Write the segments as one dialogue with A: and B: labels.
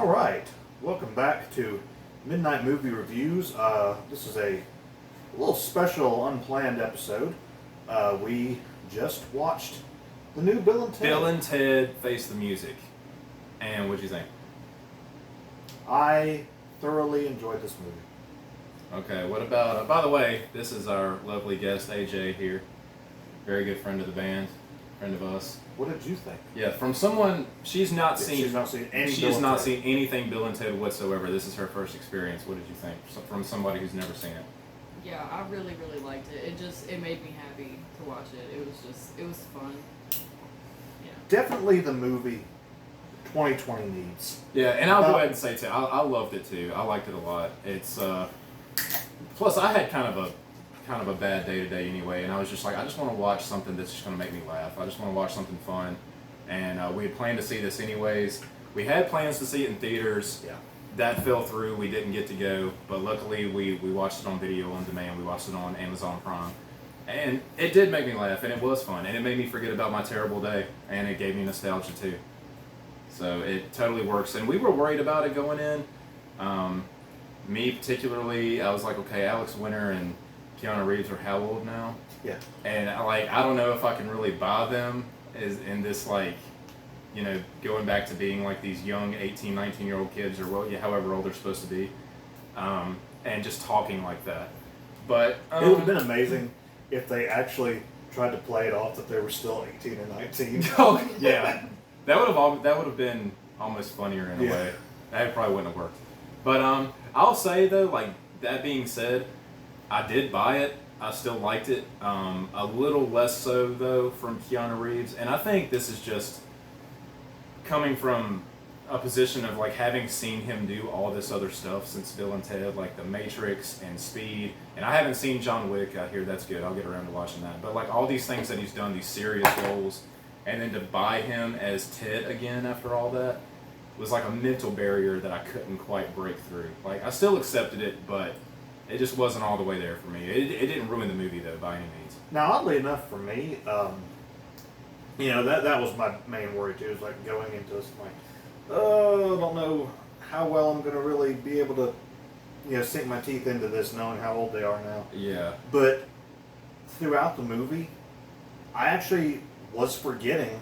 A: All right, welcome back to Midnite Movie Reviews. This is a little special, unplanned episode. We just watched the new Bill and Ted.
B: Bill and Ted Face the Music. And what'd you think?
A: I thoroughly enjoyed this movie.
B: Okay, what about, by the way, this is our lovely guest, AJ here. Very good friend of the band, friend of us.
A: What did you think?
B: Yeah, from someone, she's not seen anything Bill and Ted whatsoever. This is her first experience. What did you think? From somebody who's never seen it.
C: Yeah, I really liked it. It made me happy to watch it. It was fun. Yeah.
A: Definitely the movie 2020 needs.
B: Yeah, and I'll go ahead and say too, I loved it too. I liked it a lot. It's plus I had kind of a bad day today anyway, and I was just like, I just want to watch something that's just going to make me laugh. I just want to watch something fun, and we had planned to see this anyways. We had plans to see it in theaters.
A: Yeah.
B: That fell through. We didn't get to go, but luckily we watched it on video on demand. We watched it on Amazon Prime, and it did make me laugh, and it was fun, and it made me forget about my terrible day, and it gave me nostalgia too. So it totally works, and we were worried about it going in. Me particularly, I was like, okay, Alex Winter and Keanu Reeves are how old now?
A: Yeah.
B: And I don't know if I can really buy them as in this going back to being like these young 18, 19-year-old kids or however old they're supposed to be, and just talking like that. But
A: it would have been amazing if they actually tried to play it off that they were still 18 or 19.
B: Oh yeah, that would have been almost funnier in a way. That probably wouldn't have worked. But I'll say though, like that being said, I did buy it. I still liked it. A little less so though from Keanu Reeves, and I think this is just coming from a position of like having seen him do all this other stuff since Bill and Ted, like The Matrix and Speed, and I haven't seen John Wick out here. That's good. I'll get around to watching that. But like all these things that he's done, these serious roles, and then to buy him as Ted again after all that was like a mental barrier that I couldn't quite break through. Like I still accepted it, but it just wasn't all the way there for me. It didn't ruin the movie though by any means.
A: Now, oddly enough for me, that was my main worry too. Is like going into this, like, I don't know how well I'm going to really be able to, sink my teeth into this, knowing how old they are now.
B: Yeah.
A: But throughout the movie, I actually was forgetting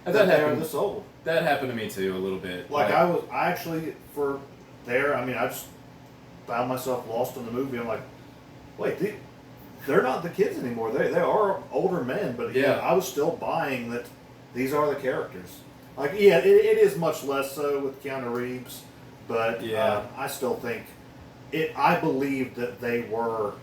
A: that they are this old.
B: That happened to me too a little bit.
A: I just found myself lost in the movie. I'm like, wait, they're not the kids anymore. They are older men, but I was still buying that these are the characters. Like, it is much less so with Keanu Reeves, but I still think I believed that they were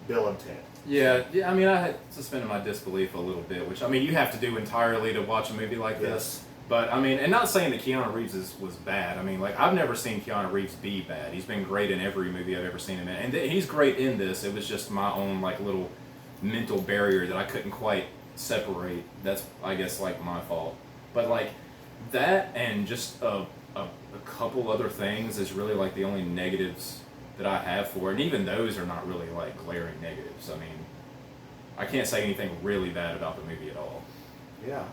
A: Bill and Ted.
B: Yeah. I mean, I had suspended my disbelief a little bit, which, I mean, you have to do entirely to watch a movie like this. But, I mean, and not saying that Keanu Reeves was bad. I mean, like, I've never seen Keanu Reeves be bad. He's been great in every movie I've ever seen him in. And he's great in this. It was just my own, like, little mental barrier that I couldn't quite separate. That's, I guess, like, my fault. But, like, that and just a couple other things is really, like, the only negatives that I have for it. And even those are not really, like, glaring negatives. I mean, I can't say anything really bad about the movie at all.
A: Yeah.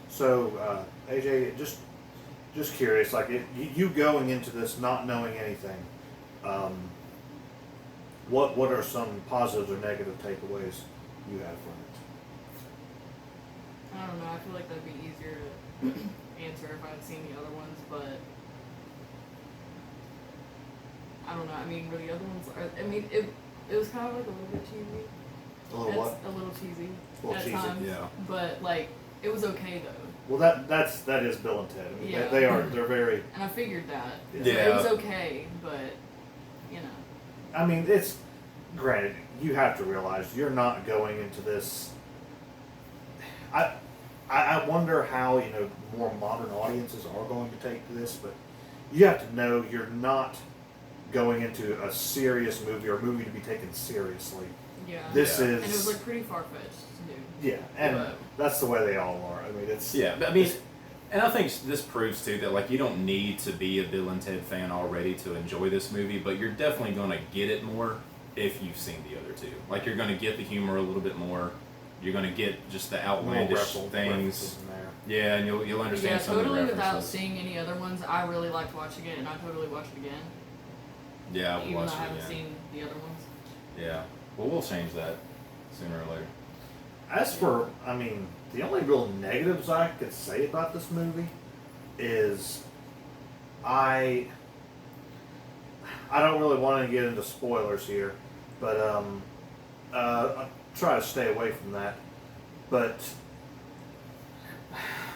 A: So, AJ, just curious, like you going into this not knowing anything, what are some positives or negative takeaways you have from it?
C: I don't know. I feel like that'd be easier to answer if I had seen the other ones, but I don't know. I mean, were the other ones? It was kind of like a little bit cheesy.
A: A little what?
C: A little cheesy.
A: A little
C: at
A: cheesy,
C: times,
B: yeah.
C: But like, it was okay though.
A: Well, that is Bill and Ted. I mean, they're very.
C: And I figured that.
A: Yeah.
C: So it was okay, but
A: I mean, it's granted. You have to realize you're not going into this. I wonder how more modern audiences are going to take this, but you have to know you're not going into a serious movie or a movie to be taken seriously.
C: Yeah.
A: This is.
C: And it was like pretty far-fetched too.
A: Yeah, and that's the way they all are. I mean, it's.
B: Yeah, but I mean, and I think this proves too that like you don't need to be a Bill and Ted fan already to enjoy this movie, but you're definitely going to get it more if you've seen the other two. Like you're going to get the humor a little bit more. You're going to get just the outlandish things. Yeah, and you'll understand some of the
C: totally
B: references.
C: without seeing any other ones. I really liked watching it, and I totally watched it again.
B: Yeah, we'll
C: even
B: watch
C: though I
B: it
C: haven't
B: again.
C: seen the other ones.
B: Yeah, well, we'll change that sooner or later.
A: As for, the only real negatives I could say about this movie is I don't really want to get into spoilers here, but I'll try to stay away from that. But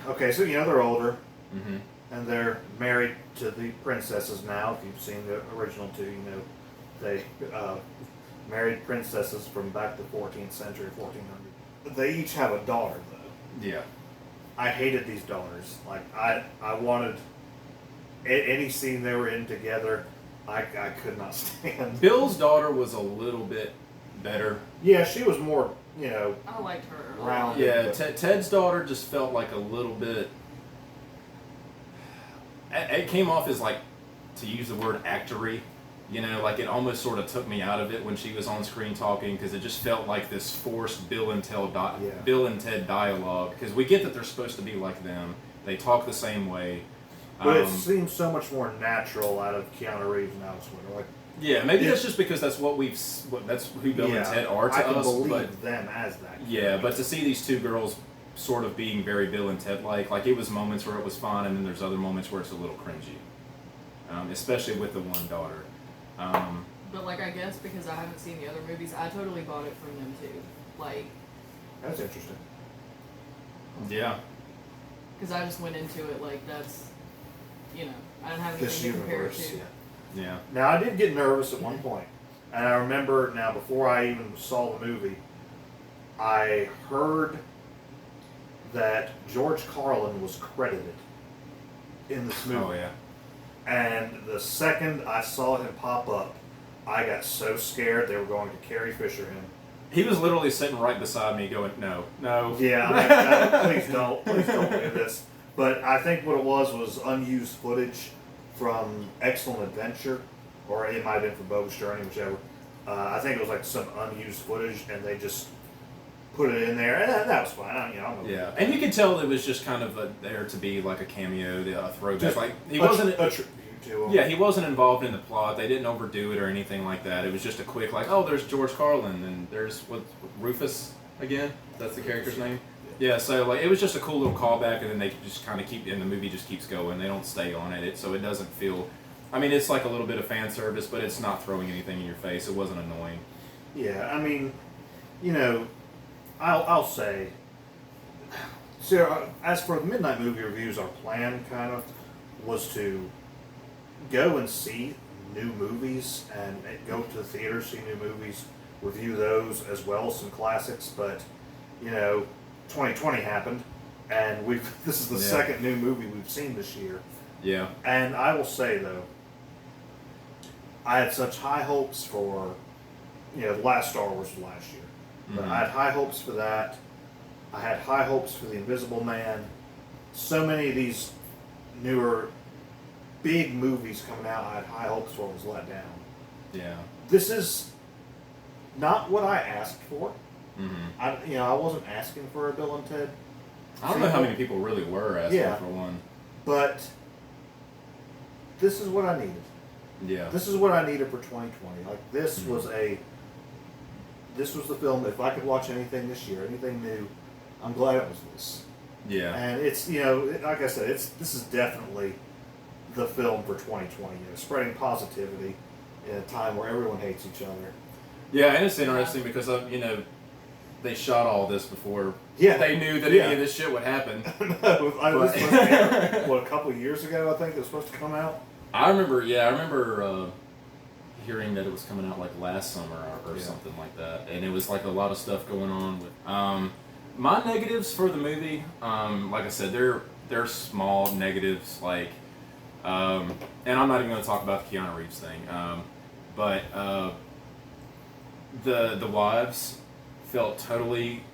A: okay, so they're older,
B: Mm-hmm.
A: and they're married to the princesses now. If you've seen the original two, they married princesses from back the 14th century, 1400. They each have a daughter, though.
B: Yeah.
A: I hated these daughters. Like I wanted any scene they were in together. I could not stand.
B: Bill's daughter was a little bit better.
A: Yeah, she was more,
C: I liked her.
A: rounded.
B: Yeah, Ted's daughter just felt like a little bit. It came off as like, to use the word actory, like it almost sort of took me out of it when she was on screen talking, because it just felt like this forced Bill and Ted dialogue. Because we get that they're supposed to be like them, they talk the same way.
A: But it seems so much more natural out of Keanu Reeves and Alice Winter. Like,
B: yeah, maybe that's just because that's that's who Bill and Ted are to
A: I can
B: us.
A: believe them as that.
B: Yeah, but to see these two girls sort of being very Bill and Ted like it was moments where it was fun, and then there's other moments where it's a little cringy, especially with the one daughter.
C: But I guess because I haven't seen the other movies, I totally bought it from them too.
A: That's interesting.
B: Yeah.
C: Because I just went into it that's, I didn't have
A: This
C: anything to compare it
A: universe,
C: to.
A: yeah.
B: Yeah.
A: Now, I did get nervous at one point. And I remember now, before I even saw the movie, I heard that George Carlin was credited in this movie.
B: Oh, yeah.
A: And the second I saw him pop up, I got so scared they were going to Carrie Fisher him.
B: He was literally sitting right beside me going, no.
A: Yeah, I'm like, no, please don't do this. But I think what it was unused footage from Excellent Adventure, or it might have been from Bogus Journey, whichever. I think it was some unused footage, and they just put it in there, and that was fine. I'm okay.
B: Yeah, and you could tell it was just kind of there to be like a cameo, a throwback.
A: Just
B: he wasn't
A: a tribute to him.
B: Yeah, he wasn't involved in the plot. They didn't overdo it or anything like that. It was just a quick oh, there's George Carlin, and there's Rufus again. That's the character's name. Yeah, so it was just a cool little callback, and then they just kind of keep, and the movie just keeps going. They don't stay on it, so it doesn't feel. It's like a little bit of fan service, but it's not throwing anything in your face. It wasn't annoying.
A: Yeah, I'll say. So, as for the Midnight Movie Reviews, our plan kind of was to go and see new movies and go to the theater, see new movies, review those as well as some classics. But 2020 happened, and this is the second new movie we've seen this year.
B: Yeah.
A: And I will say though, I had such high hopes for, the last Star Wars was last year. But I had high hopes for that. I had high hopes for The Invisible Man. So many of these newer, big movies coming out, I had high hopes for, was let down.
B: Yeah.
A: This is not what I asked for.
B: Mm-hmm.
A: I wasn't asking for a Bill and Ted.
B: I don't know how many people really were asking for one.
A: But this is what I needed.
B: Yeah.
A: This is what I needed for 2020. This was the film. If I could watch anything this year, anything new, I'm glad it was this.
B: Yeah.
A: And it's like I said, this is definitely the film for 2020. Spreading positivity in a time where everyone hates each other.
B: Yeah, and it's interesting because they shot all this before
A: Yeah.
B: they knew that any of this shit would happen.
A: No, it was supposed to be, a couple of years ago, I think it was supposed to come out.
B: I remember hearing that it was coming out last summer or something like that, and it was a lot of stuff going on with. My negatives for the movie, like I said, they're small negatives, and I'm not even going to talk about the Keanu Reeves thing, but the wives felt totally,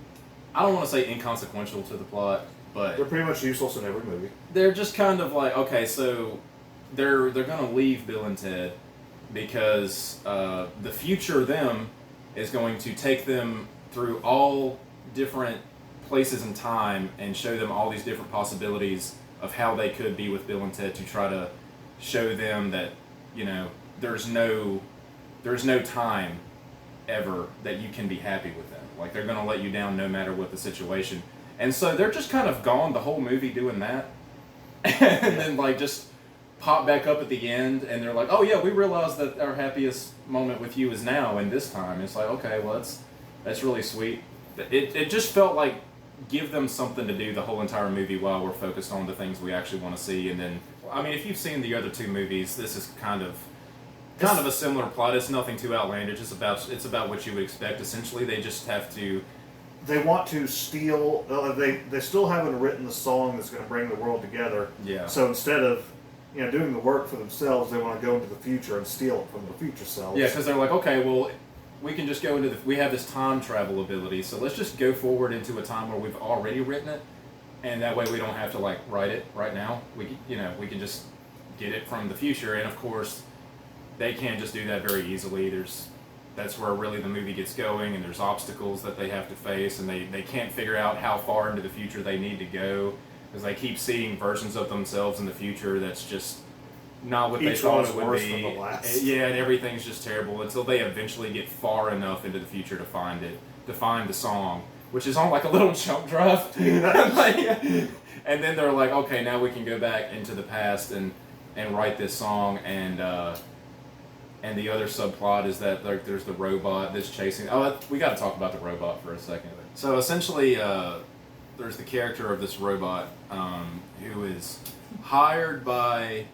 B: I don't want to say inconsequential to the plot, but
A: They're pretty much useless in every movie.
B: they're just kind of okay, so they're going to leave Bill and Ted because the future them is going to take them through all different places in time and show them all these different possibilities of how they could be with Bill and Ted, to try to show them that, you know, there's no time ever that you can be happy with them. Like, they're going to let you down no matter what the situation. And so they're just kind of gone the whole movie doing that. And then, like, just pop back up at the end, and they're like, oh yeah, we realize that our happiest moment with you is now and this time. It's like, okay, well, that's really sweet. It just felt like, give them something to do the whole entire movie while we're focused on the things we actually want to see. And then, I mean, if you've seen the other two movies, this is kind of a similar plot. It's nothing too outlandish. It's about what you would expect. Essentially, they just have to.
A: They want to steal. They still haven't written the song that's going to bring the world together.
B: Yeah.
A: So instead of, you know, doing the work for themselves, they want to go into the future and steal it from their future selves.
B: Yeah, because they're like, okay, well, we can just go into we have this time travel ability, so let's just go forward into a time where we've already written it, and that way we don't have to like write it right now. We can just get it from the future, and of course, they can't just do that very easily. That's where really the movie gets going, and there's obstacles that they have to face, and they can't figure out how far into the future they need to go, because they keep seeing versions of themselves in the future that's just not what they thought it would be.
A: Than the last.
B: Yeah, and everything's just terrible until they eventually get far enough into the future to find the song, which is on like a little jump drive. And then they're like, okay, now we can go back into the past and write this song. And the other subplot is that like there's the robot that's chasing. Oh, we got to talk about the robot for a second. So essentially, there's the character of this robot who is hired by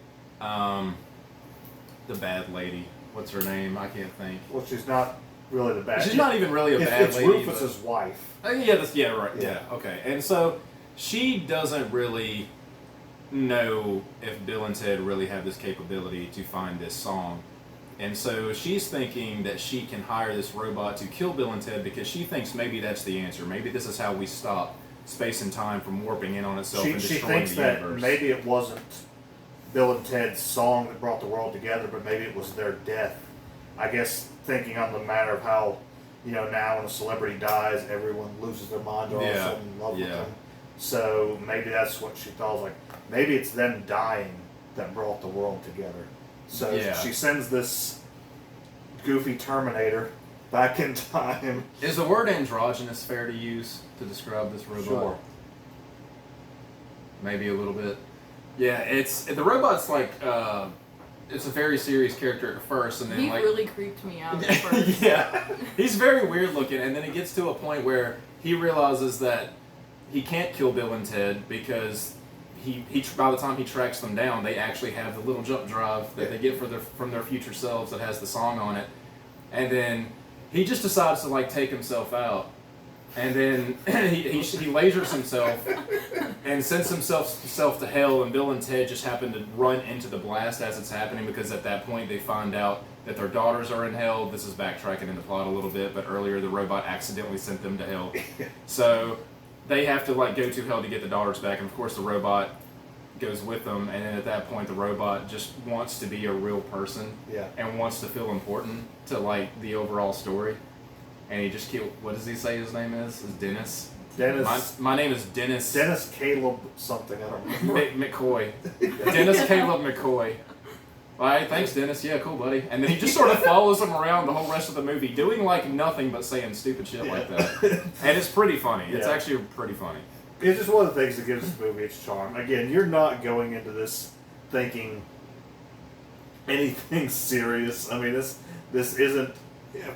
B: the bad lady. What's her name? I can't think.
A: Well, she's not really the bad.
B: She's not even really a bad lady.
A: It's Rufus's wife.
B: Yeah, right. Yeah, okay. And so she doesn't really know if Bill and Ted really have this capability to find this song. And so she's thinking that she can hire this robot to kill Bill and Ted because she thinks maybe that's the answer. Maybe this is how we stop space and time from warping in on itself and destroying the universe.
A: She thinks that maybe it wasn't Bill and Ted's song that brought the world together, but maybe it was their death. I guess thinking on the matter of how, you know, now when a celebrity dies, everyone loses their mind or all of a sudden in love with them. So maybe that's what she thought. Like, maybe it's them dying that brought the world together. So she sends this goofy Terminator back in time.
B: Is the word androgynous fair to use to describe this robot?
A: Sure.
B: Maybe a little bit. Yeah, the robot's like it's a very serious character at first, and then
C: he really creeped me out at first.
B: Yeah, he's very weird looking, and then it gets to a point where he realizes that he can't kill Bill and Ted because he by the time he tracks them down, they actually have the little jump drive that they get from their future selves that has the song on it, and then he just decides to like take himself out. And then he lasers himself and sends himself to hell, and Bill and Ted just happen to run into the blast as it's happening because at that point they find out that their daughters are in hell. This is backtracking in the plot a little bit, but earlier the robot accidentally sent them to hell. So they have to like go to hell to get the daughters back, and of course the robot goes with them, and then at that point the robot just wants to be a real person and wants to feel important to like the overall story. And he just killed. What does he say his name is? Is Dennis?
A: Dennis.
B: My name is Dennis.
A: Dennis Caleb something. I don't remember.
B: McCoy. Dennis Caleb McCoy. All right, thanks, Dennis. Yeah, cool, buddy. And then he just sort of follows him around the whole rest of the movie, doing like nothing but saying stupid shit like that. And it's pretty funny. It's actually pretty funny.
A: It's just one of the things that gives this movie its charm. Again, you're not going into this thinking anything serious. I mean, this isn't.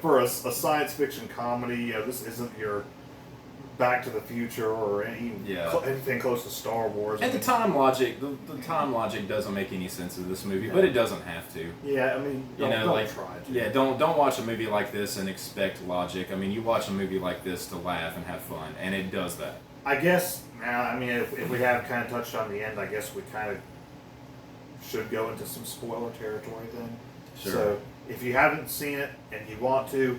A: For a science fiction comedy, this isn't your Back to the Future or anything close to Star Wars.
B: And the time logic doesn't make any sense in this movie, but it doesn't have to.
A: Yeah, I mean, don't try to.
B: Yeah, don't watch a movie like this and expect logic. I mean, you watch a movie like this to laugh and have fun, and it does that.
A: I guess now, I mean, if we have kind of touched on the end, I guess we kind of should go into some spoiler territory then.
B: Sure.
A: So, if you haven't seen it and you want to,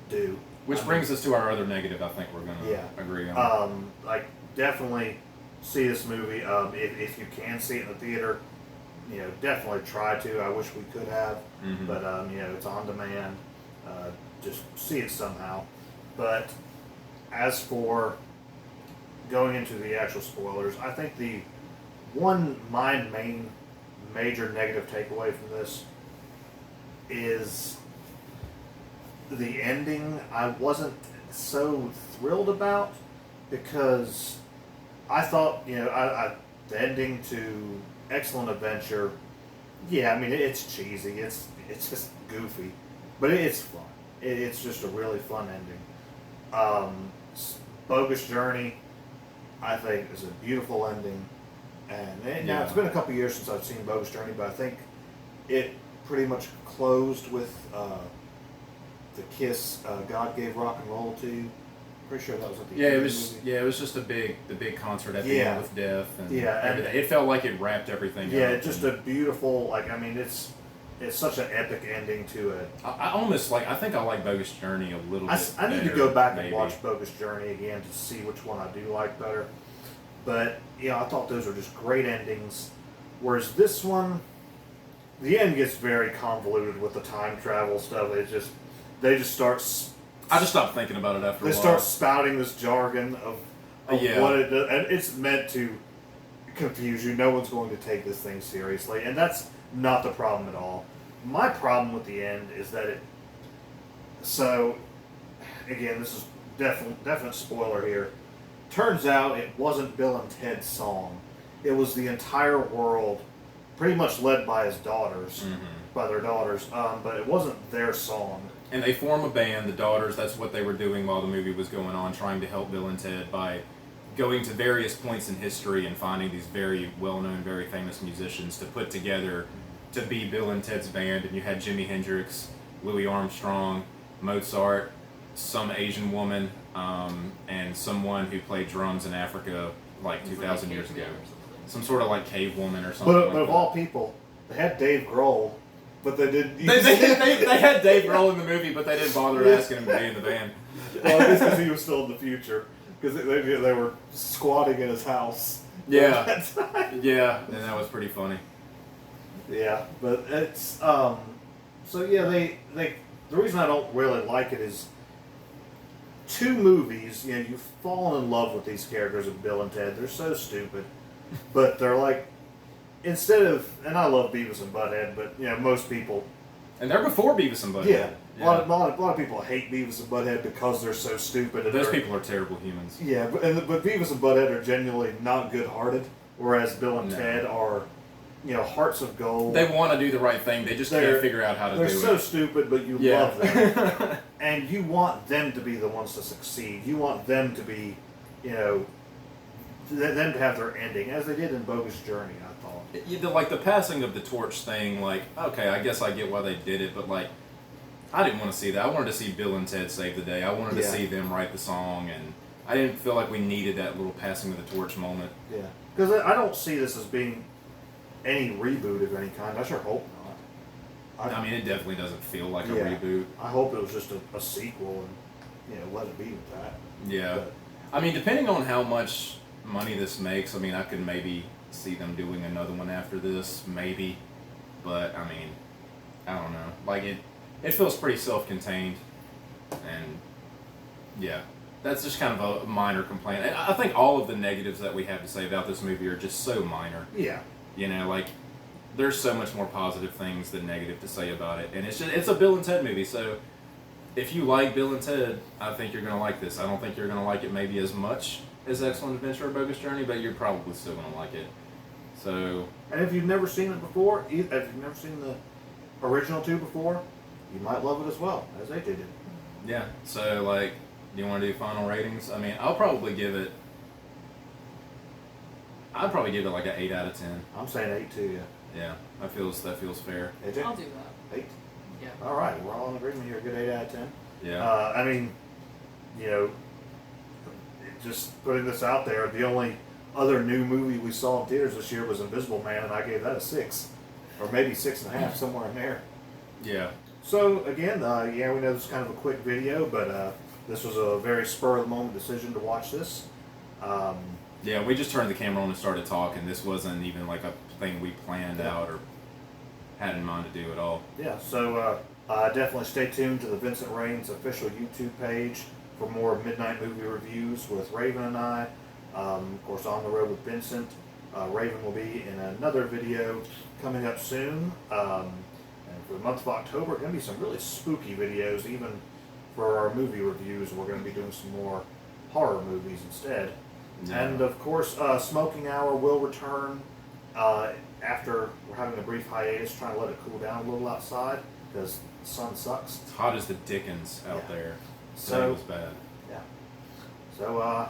A: do.
B: Which brings us to our other negative. I think we're going to agree on.
A: Like definitely see this movie. If you can see it in the theater, you know, definitely try to. I wish we could have, but you know, it's on demand. Just see it somehow. But as for going into the actual spoilers, I think my main major negative takeaway from this is the ending. I wasn't so thrilled about, because I thought, the ending to Excellent Adventure, yeah, I mean, it's cheesy, it's just goofy, but it's fun. It's just a really fun ending. Bogus Journey, I think, is a beautiful ending. And now it's been a couple years since I've seen Bogus Journey, but I think it pretty much closed with the Kiss, God Gave Rock and Roll to You. Pretty sure that was at the end of the movie.
B: It was just the big concert at the end with Death and everything. It felt like it wrapped everything up.
A: Yeah, just a beautiful, it's such an epic ending to it.
B: I almost I think I like Bogus Journey a little bit
A: I need to go back and
B: maybe.
A: watch Bogus Journey again to see which one I do like better. But, I thought those were just great endings. Whereas this one, the end gets very convoluted with the time travel stuff. They just start...
B: I just stopped thinking about it after a while.
A: They start spouting this jargon of what it does. And it's meant to confuse you. No one's going to take this thing seriously. And that's not the problem at all. My problem with the end is that it... So, again, this is definite spoiler here. Turns out it wasn't Bill and Ted's song. It was the entire world, pretty much led by his daughters, by their daughters, but it wasn't their song.
B: And they form a band, the daughters, that's what they were doing while the movie was going on, trying to help Bill and Ted by going to various points in history and finding these very well-known, very famous musicians to put together to be Bill and Ted's band. And you had Jimi Hendrix, Louis Armstrong, Mozart, some Asian woman, and someone who played drums in Africa 2,000 years ago. Some sort of cave woman or something.
A: But of all people, they had Dave Grohl, but they didn't.
B: They had Dave Grohl in the movie, but they didn't bother asking him to be in the band.
A: Well, I guess because he was still in the future, because they were squatting in his house.
B: Yeah, yeah, and that was pretty funny.
A: Yeah, but it's they the reason I don't really like it is 2 movies. You've fallen in love with these characters of Bill and Ted. They're so stupid, but they're instead of, and I love Beavis and Butthead, but most people,
B: and they're before Beavis and Butthead.
A: Yeah. A lot of people hate Beavis and Butthead because they're so stupid. And
B: those people are terrible humans.
A: Yeah, but Beavis and Butthead are genuinely not good-hearted, whereas Bill and Ted are, hearts of gold.
B: They want to do the right thing. They just can't figure out how to do it.
A: They're so stupid, but you love them. And you want them to be the ones to succeed. You want them to be, them to have their ending, as they did in Bogus Journey, I thought.
B: The passing of the torch thing, okay, I guess I get why they did it, but I didn't want to see that. I wanted to see Bill and Ted save the day. I wanted to see them write the song, and I didn't feel like we needed that little passing of the torch moment.
A: Yeah, because I don't see this as being any reboot of any kind. I sure hope not.
B: I mean, it definitely doesn't feel like a reboot.
A: I hope it was just a sequel, and let it be with that.
B: Yeah, but, I mean, depending on how much money this makes, I could maybe see them doing another one after this, maybe. But I mean, I don't know. It feels pretty self-contained, and yeah, that's just kind of a minor complaint. And I think all of the negatives that we have to say about this movie are just so minor.
A: Yeah.
B: There's so much more positive things than negative to say about it, and it's a Bill and Ted movie. So if you like Bill and Ted, I think you're gonna like this. I don't think you're gonna like it maybe as much as Excellent Adventure or Bogus Journey, but you're probably still gonna like it. So.
A: And if you've never seen it before, if you've never seen the original 2 before, you might love it as well, as they did it.
B: Yeah. So, do you want to do final ratings? I mean, I'd probably give it an 8 out of 10.
A: I'm saying 8 too, yeah.
B: Yeah, that feels fair.
A: AJ?
C: I'll do that.
A: 8?
C: Yeah.
A: All right, we're all in agreement here. Good 8 out of 10.
B: Yeah.
A: I mean, just putting this out there, the only other new movie we saw in theaters this year was Invisible Man, and I gave that a 6. Or maybe 6.5, somewhere in there.
B: Yeah.
A: So, again, we know this is kind of a quick video, but this was a very spur-of-the-moment decision to watch this.
B: Yeah, we just turned the camera on and started talking. This wasn't even a thing we planned out or had in mind to do at all.
A: Yeah, so definitely stay tuned to the Vincent Raines official YouTube page for more Midnite Movie Reviews with Raven and I. Of course, On the Road with Vincent. Raven will be in another video coming up soon. And for the month of October, going to be some really spooky videos. Even for our movie reviews, we're going to be doing some more horror movies instead. Yeah. And of course, Smoking Hour will return after we're having a brief hiatus, trying to let it cool down a little outside because the sun sucks.
B: It's hot as the dickens out there.
A: So
B: it was bad.
A: Yeah. So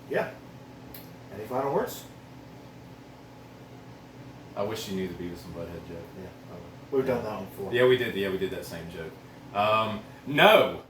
A: yeah. Any final words?
B: I wish you knew the Beavis and Butthead joke.
A: Yeah, we've done that one before.
B: Yeah, we did. Yeah, we did that same joke. No.